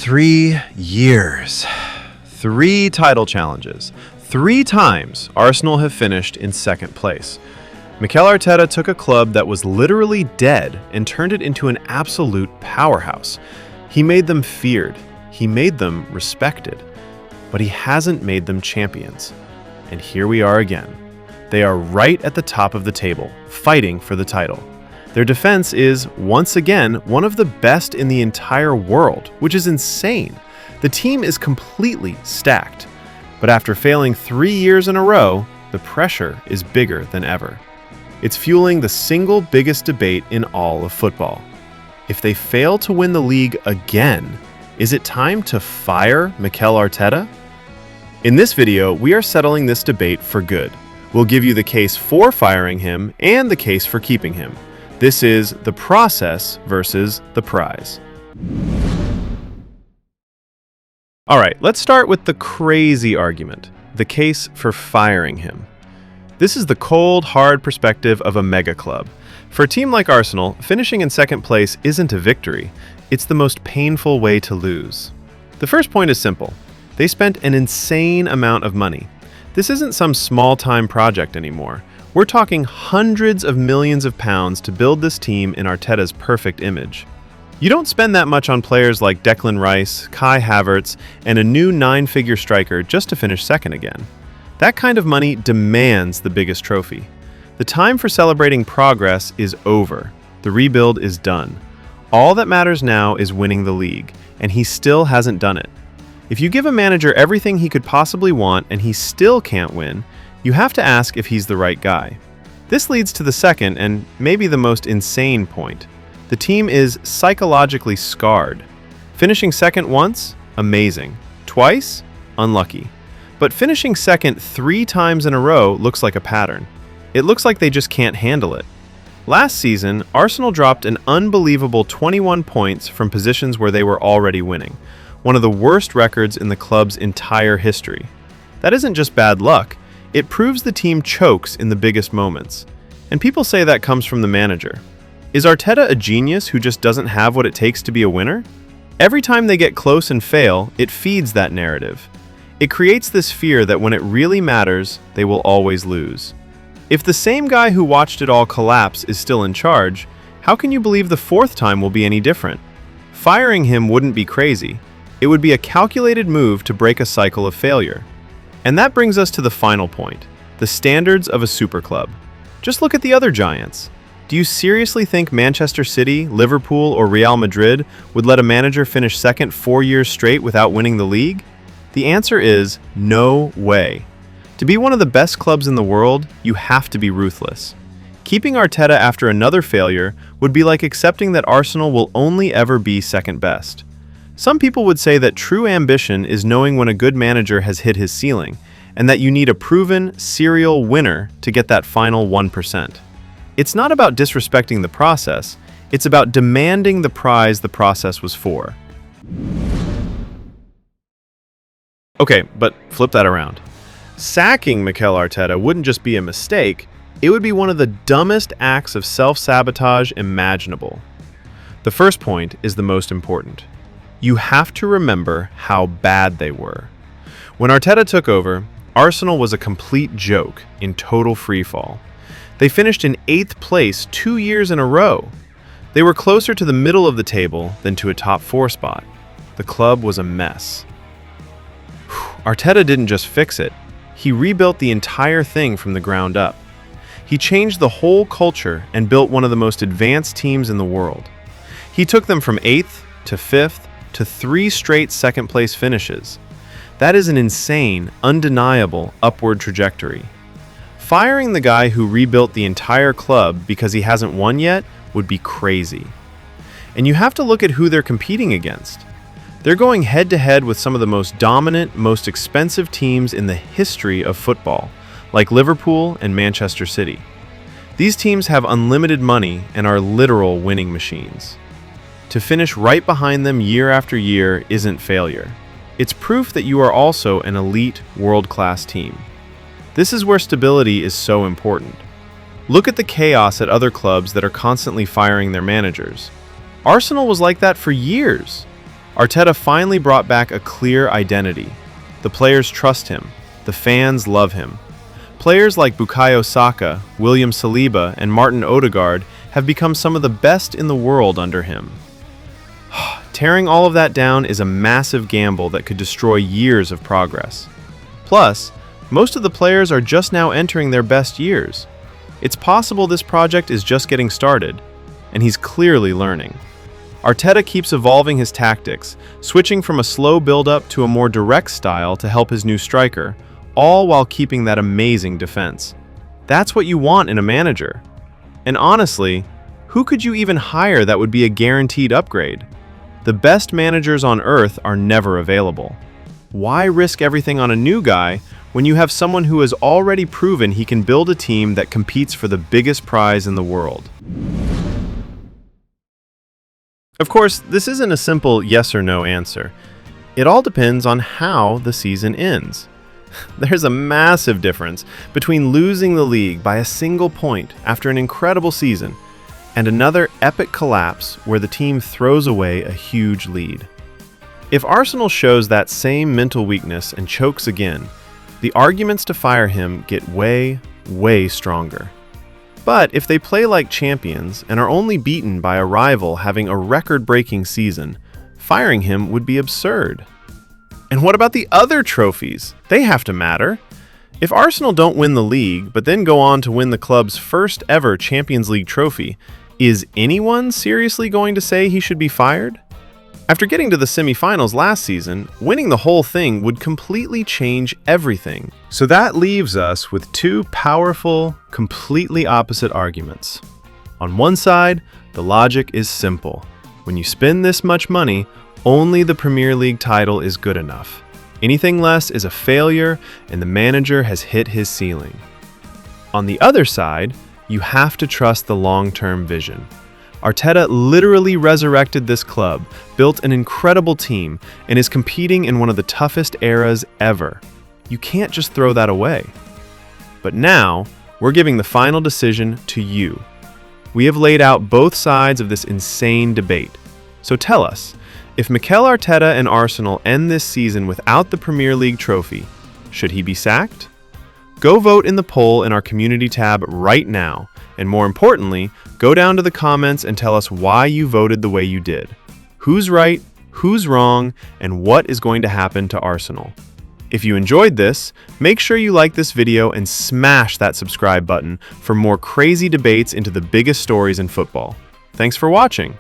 3 years. 3 title challenges. 3 times Arsenal have finished in second place. Mikel Arteta took a club that was literally dead and turned it into an absolute powerhouse. He made them feared. He made them respected. But he hasn't made them champions. And here we are again. They are right at the top of the table, fighting for the title. Their defense is, once again, one of the best in the entire world, which is insane. The team is completely stacked. But after failing 3 years in a row, the pressure is bigger than ever. It's fueling the single biggest debate in all of football. If they fail to win the league again, is it time to fire Mikel Arteta? In this video, we are settling this debate for good. We'll give you the case for firing him and the case for keeping him. This is the process versus the prize. All right, let's start with the crazy argument, the case for firing him. This is the cold, hard perspective of a mega club. For a team like Arsenal, finishing in second place isn't a victory. It's the most painful way to lose. The first point is simple. They spent an insane amount of money. This isn't some small-time project anymore. We're talking hundreds of millions of pounds to build this team in Arteta's perfect image. You don't spend that much on players like Declan Rice, Kai Havertz, and a new 9-figure striker just to finish second again. That kind of money demands the biggest trophy. The time for celebrating progress is over. The rebuild is done. All that matters now is winning the league, and he still hasn't done it. If you give a manager everything he could possibly want and he still can't win, you have to ask if he's the right guy. This leads to the second and maybe the most insane point. The team is psychologically scarred. Finishing second once? Amazing. Twice? Unlucky. But finishing second 3 times in a row looks like a pattern. It looks like they just can't handle it. Last season, Arsenal dropped an unbelievable 21 points from positions where they were already winning, one of the worst records in the club's entire history. That isn't just bad luck. It proves the team chokes in the biggest moments. And people say that comes from the manager. Is Arteta a genius who just doesn't have what it takes to be a winner? Every time they get close and fail, it feeds that narrative. It creates this fear that when it really matters, they will always lose. If the same guy who watched it all collapse is still in charge, how can you believe the 4th time will be any different? Firing him wouldn't be crazy. It would be a calculated move to break a cycle of failure. And that brings us to the final point, the standards of a super club. Just look at the other giants. Do you seriously think Manchester City, Liverpool, or Real Madrid would let a manager finish second 4 years straight without winning the league? The answer is no way. To be one of the best clubs in the world, you have to be ruthless. Keeping Arteta after another failure would be like accepting that Arsenal will only ever be second best. Some people would say that true ambition is knowing when a good manager has hit his ceiling, and that you need a proven, serial winner to get that final 1%. It's not about disrespecting the process, it's about demanding the prize the process was for. Okay, but flip that around. Sacking Mikel Arteta wouldn't just be a mistake, it would be one of the dumbest acts of self-sabotage imaginable. The first point is the most important. You have to remember how bad they were. When Arteta took over, Arsenal was a complete joke in total freefall. They finished in 8th place 2 years in a row. They were closer to the middle of the table than to a top 4 spot. The club was a mess. Arteta didn't just fix it. He rebuilt the entire thing from the ground up. He changed the whole culture and built one of the most advanced teams in the world. He took them from 8th to 5th to 3 straight second-place finishes. That is an insane, undeniable upward trajectory. Firing the guy who rebuilt the entire club because he hasn't won yet would be crazy. And you have to look at who they're competing against. They're going head-to-head with some of the most dominant, most expensive teams in the history of football, like Liverpool and Manchester City. These teams have unlimited money and are literal winning machines. To finish right behind them year after year isn't failure. It's proof that you are also an elite, world-class team. This is where stability is so important. Look at the chaos at other clubs that are constantly firing their managers. Arsenal was like that for years. Arteta finally brought back a clear identity. The players trust him. The fans love him. Players like Bukayo Saka, William Saliba, and Martin Odegaard have become some of the best in the world under him. Tearing all of that down is a massive gamble that could destroy years of progress. Plus, most of the players are just now entering their best years. It's possible this project is just getting started, and he's clearly learning. Arteta keeps evolving his tactics, switching from a slow build-up to a more direct style to help his new striker, all while keeping that amazing defense. That's what you want in a manager. And honestly, who could you even hire that would be a guaranteed upgrade? The best managers on earth are never available. Why risk everything on a new guy when you have someone who has already proven he can build a team that competes for the biggest prize in the world? Of course, this isn't a simple yes or no answer. It all depends on how the season ends. There's a massive difference between losing the league by a single point after an incredible season and another epic collapse where the team throws away a huge lead. If Arsenal shows that same mental weakness and chokes again, the arguments to fire him get way, way stronger. But if they play like champions and are only beaten by a rival having a record-breaking season, firing him would be absurd. And what about the other trophies? They have to matter. If Arsenal don't win the league, but then go on to win the club's first ever Champions League trophy, is anyone seriously going to say he should be fired? After getting to the semi-finals last season, winning the whole thing would completely change everything. So that leaves us with two powerful, completely opposite arguments. On one side, the logic is simple. When you spend this much money, only the Premier League title is good enough. Anything less is a failure, and the manager has hit his ceiling. On the other side, you have to trust the long-term vision. Arteta literally resurrected this club, built an incredible team, and is competing in one of the toughest eras ever. You can't just throw that away. But now, we're giving the final decision to you. We have laid out both sides of this insane debate. So tell us, if Mikel Arteta and Arsenal end this season without the Premier League trophy, should he be sacked? Go vote in the poll in our community tab right now, and more importantly, go down to the comments and tell us why you voted the way you did. Who's right, who's wrong, and what is going to happen to Arsenal? If you enjoyed this, make sure you like this video and smash that subscribe button for more crazy debates into the biggest stories in football. Thanks for watching.